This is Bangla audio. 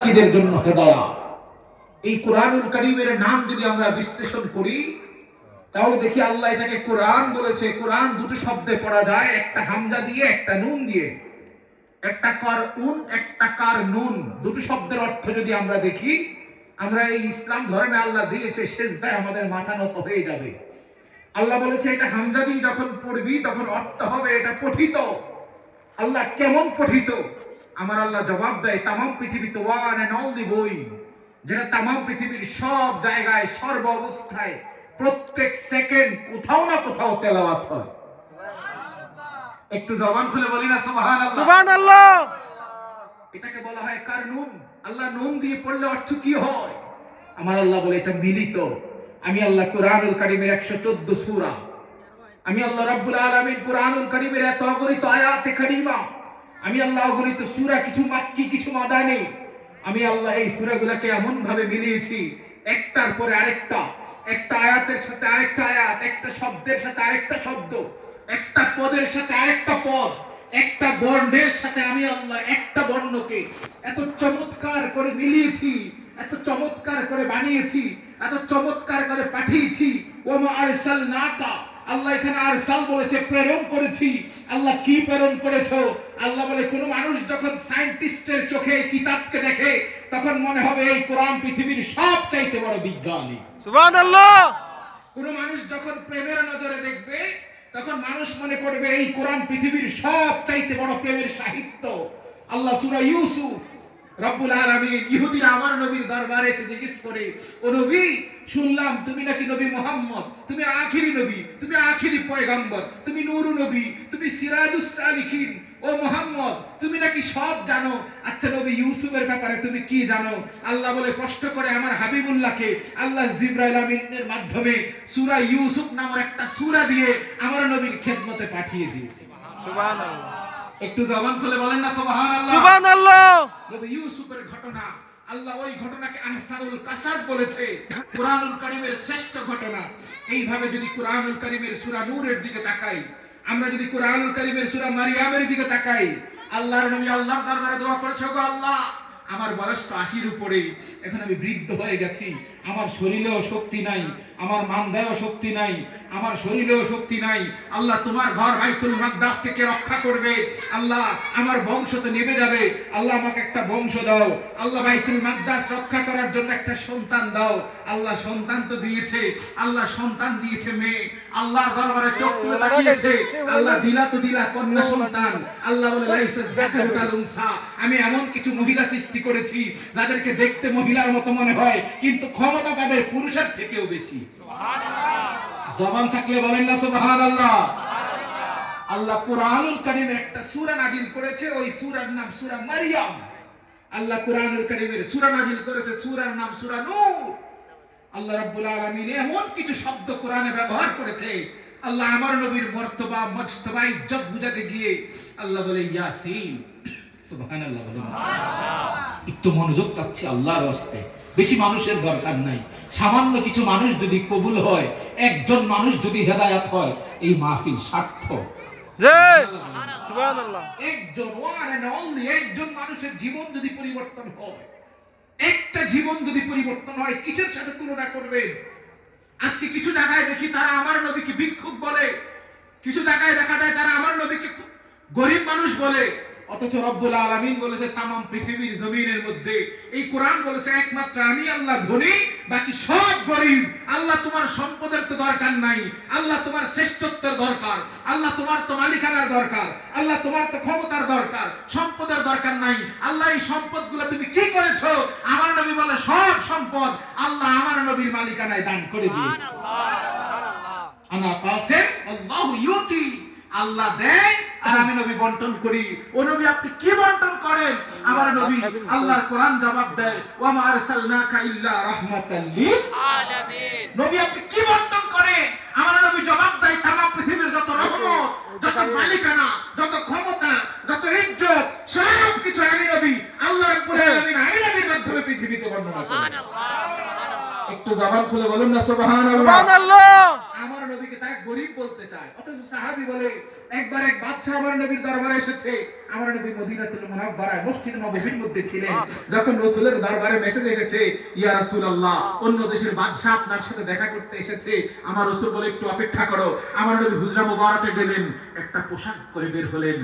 কিদের জন্য হেদায়াত। এই কোরআনুল কারীমের নাম যদি আমরা বিশ্লেষণ করি তাহলে দেখি আল্লাহ এটাকে কোরআন বলেছে। কোরআন দুটো শব্দে পড়া যায়, একটা হামজা দিয়ে একটা নুন দিয়ে, একটা কার উন একটা কার নুন। দুটো শব্দের অর্থ যদি আমরা দেখি, আমরা এই ইসলাম ধর্মে আল্লাহ দিয়েছে সেজদায় আমাদের মাথা নত হয়ে যাবে। আল্লাহ বলেছে এটা হামজা দিয়ে যখন পড়বি তখন অর্থ হবে এটা পঠিত। আল্লাহ কেমন পঠিত? আমার আল্লাহ জবাব দেয় তামাম পৃথিবীতে ওয়ান এন্ড অনলি বই, যেটা তামাম পৃথিবীর সব জায়গায় সর্ব অবস্থায় প্রত্যেক সেকেন্ড কোথাও না কোথাও তেলাওয়াত হয়। একটু জবান খুলে বলি না সুবহানাল্লাহ, সুবহানাল্লাহ। এটাকে বলা হয় কার নুন। আল্লাহ নুন দিয়ে পড়লে অর্থ কি হয়? আমার আল্লাহ বলে এটা মিলিত। আমি আল্লাহ কোরআনুল কারীমের 114 সূরা, আমি আল্লাহ রাব্বুল আলামিন কোরআনুল কারীমের এত অগণিত আয়াতে কারীমা, আমি আল্লাহ অগণিত সূরা, কিছু মাক্কি কিছু মাদানী, আমি আল্লাহ এই সূরাগুলোকে এমন ভাবে মিলিয়েছি একটার পরে আরেকটা, একটা আয়াতের সাথে আরেকটা আয়াত, একটা শব্দের সাথে আরেকটা শব্দ, একটা পদের সাথে আরেকটা পদ, একটা বর্ণের সাথে আমি আল্লাহ একটা বর্ণকে এত চমৎকার করে মিলিয়েছি, এত চমৎকার করে বানিয়েছি, এত চমৎকার করে পাঠিয়েছি। ওমা আরসালনাকা, আল্লাহ এখানে আরসাল বলেছে, প্রেরণ করেছি। আল্লাহ কি প্রেরণ করেছো? আল্লাহ বলে কোন মানুষ যখন সায়েন্টিস্টের চোখে কিতাবকে দেখে তখন মনে হবে এই কোরআন পৃথিবীর সবচাইতে বড় বিজ্ঞানী। সুবহানাল্লাহ। কোন মানুষ যখন প্রেমের নজরে দেখবে তখন মানুষ মনে করবে এই কোরআন পৃথিবীর সবচাইতে বড় প্রেমের সাহিত্য। আল্লাহ সূরা ইউসুফ, রব্বুল আলামিন ইহুদিরা আমার নবীর দরবারে এসে জিজ্ঞেস করে, ও নবী, শুনলাম তুমি নাকি নবী মুহাম্মদ, তুমি আখিরি নবী, তুমি আখিরি পয়গম্বর, তুমি নূরু নবী, তুমি সিরাজুস সালিকিন। ও মুহাম্মদ, তুমি নাকি সব জানো। আচ্ছা নবী ইউসুফের ব্যাপারে তুমি কি জানো? আল্লাহ বলে কষ্ট করে আমার হাবিবুল্লাহকে আল্লাহ জিবরাইল আমিনের মাধ্যমে সূরা ইউসুফ নামের একটা সূরা দিয়ে আমার নবীর খেদমতে পাঠিয়ে দিয়েছে। সুবহানাল্লাহ। একটু জবান খুলে বলেন না সুবহানাল্লাহ। সুবহানাল্লাহ। নবী ইউসুফের ঘটনা, আল্লাহ ওই ঘটনাকে আহসানুল কাসাস বলেছে, কোরআনুল কারীমের শ্রেষ্ঠ ঘটনা। এইভাবে যদি কোরআনুল কারীমের সূরা নূরের দিকে তাকাই, আমরা যদি কোরআনুল কারীমের সূরা মারিয়ামের দিকে তাকাই, আল্লাহর নবী আল্লাহর দরবারে দোয়া করেছে, গো আল্লাহ আমার বয়স তো 80-র উপরে, এখন আমি বৃদ্ধ হয়ে গেছি, আমার শরীরেও শক্তি নাই, আমার মানদায়ও শক্তি নাই, আমার শরীরেও শক্তি নাই। আল্লাহ তোমার ঘর বাইতুল মাকদাসকে কে রক্ষা করবে? আল্লাহ আমার বংশ তো নেমে যাবে, আল্লাহ আমাকে একটা বংশ দাও, আল্লাহ বাইতুল মাকদাস রক্ষা করার জন্য একটা সন্তান দাও। আল্লাহ সন্তান তো দিয়েছে, আল্লাহ সন্তান দিয়েছে মেয়ে, আল্লাহর দরবারে চোখ তুলে তাকিয়েছে, আল্লাহ দিলা তো দিলা কন্যা সন্তান। আল্লাহ বলে লাইসা যাকারু কাল উনসা, আমি এমন কিছু মহিলা সৃষ্টি করেছি যাদেরকে দেখতে মহিলার মতো মনে হয় কিন্তু ক্ষমতা তাদের পুরুষের থেকেও বেশি। জবান থাকলে বলেন না সুবহানাল্লাহ। আল্লাহ কোরআনুল কারীমে একটা সূরা নাজিল করেছে, ওই সূরার নাম সূরা মারিয়াম। আল্লাহ কোরআনুল কারীমের সূরা নাজিল করেছে, সূরার নাম সূরা নূর। আল্লাহ রাব্বুল আলামিন এমন কিছু শব্দ কোরআনে ব্যবহার করেছে, আল্লাহ আমার নবীর মর্তবা মুজতবা ইজ্জত বুঝাতে গিয়ে আল্লাহ বলে ইয়াসিন। সুবহানাল্লাহ। একটু মনোযোগ চাচ্ছি আল্লাহর রাস্তায়, বেশি মানুষের দরকার নাই। সামান্য কিছু মানুষ যদি কবুল হয়, একজন মানুষ যদি হেদায়েত হয়, এই মাহফিল সার্থক। সুবহানাল্লাহ। একজন, ওয়ান এন্ড অনলি একজন মানুষের জীবন যদি পরিবর্তন হয়, একটা জীবন যদি পরিবর্তন হয়, কিসের সাথে তুলনা করবেন? আজকে কিছু জায়গায় দেখি তারা আমার নবীকে ভিক্ষুক বলে, কিছু জায়গায় দেখা যায় তারা আমার নবীকে গরিব মানুষ বলে, অথচ রব্বুল আলামিন বলেছে তামাম পৃথিবীর জমিনের মধ্যে এই কোরআন বলেছে একমাত্র আমি আল্লাহ ধনী, বাকি সব গরিব। আল্লাহ তোমার সম্পদের তো দরকার নাই, আল্লাহ তোমার শ্রেষ্ঠত্বের দরকার, আল্লাহ তোমার তো মালিকানার দরকার, আল্লাহ তোমার তো ক্ষমতার দরকার, সম্পদের দরকার নাই। আল্লাহ এই সম্পদগুলো তুমি কি করেছো? আমার নবী বলে সব সম্পদ আল্লাহ আমার নবীর মালিকানায় দান করে দিয়েছে। আনা কাসিম আল্লাহু ইউতি, আল্লাহ দেয় আর আমি নবী বন্টন করি। ও নবী আপনি কি বন্টন করেন? আমার নবী আল্লাহর কোরআন জবাব দেয়, ওয়া মা আরসালনাকা ইল্লা রাহমাতাল লিল আলামিন। নবী আপনি কি বন্টন করেন? আমার নবী জবাব দেয় তামাম পৃথিবীর যত রহমত, যত মালিকানা, যত ক্ষমতা, যত ইজ্জত, সব কিছু আমি নবী আল্লাহ রাব্বুল আলামিন আমি নবীর মাধ্যমে পৃথিবীতে বর্ণনা করেন। একটু জবান খুলে বলুন না সুবহানাল্লাহ। সুবহানাল্লাহ। আমার নবীকে তারা গরীব বলতে চায়, অথচ সাহাবী বলে একবার এক বাদশা আমার নবীর দরবারে এসেছে। আমার নবী মদিনাতুল মুনাওয়ারায় মসজিদ নববীর মধ্যে ছিলেন। যখন রাসূলের দরবারে মেসেজ এসেছে, ইয়া রাসূলুল্লাহ, অন্য দেশের বাদশা আপনার সাথে দেখা করতে এসেছে। আমার রাসূল বলে একটু অপেক্ষা করো। আমার নবী হুজরা মুবারকে গেলেন, একটা পোশাক পরে বের হলেন।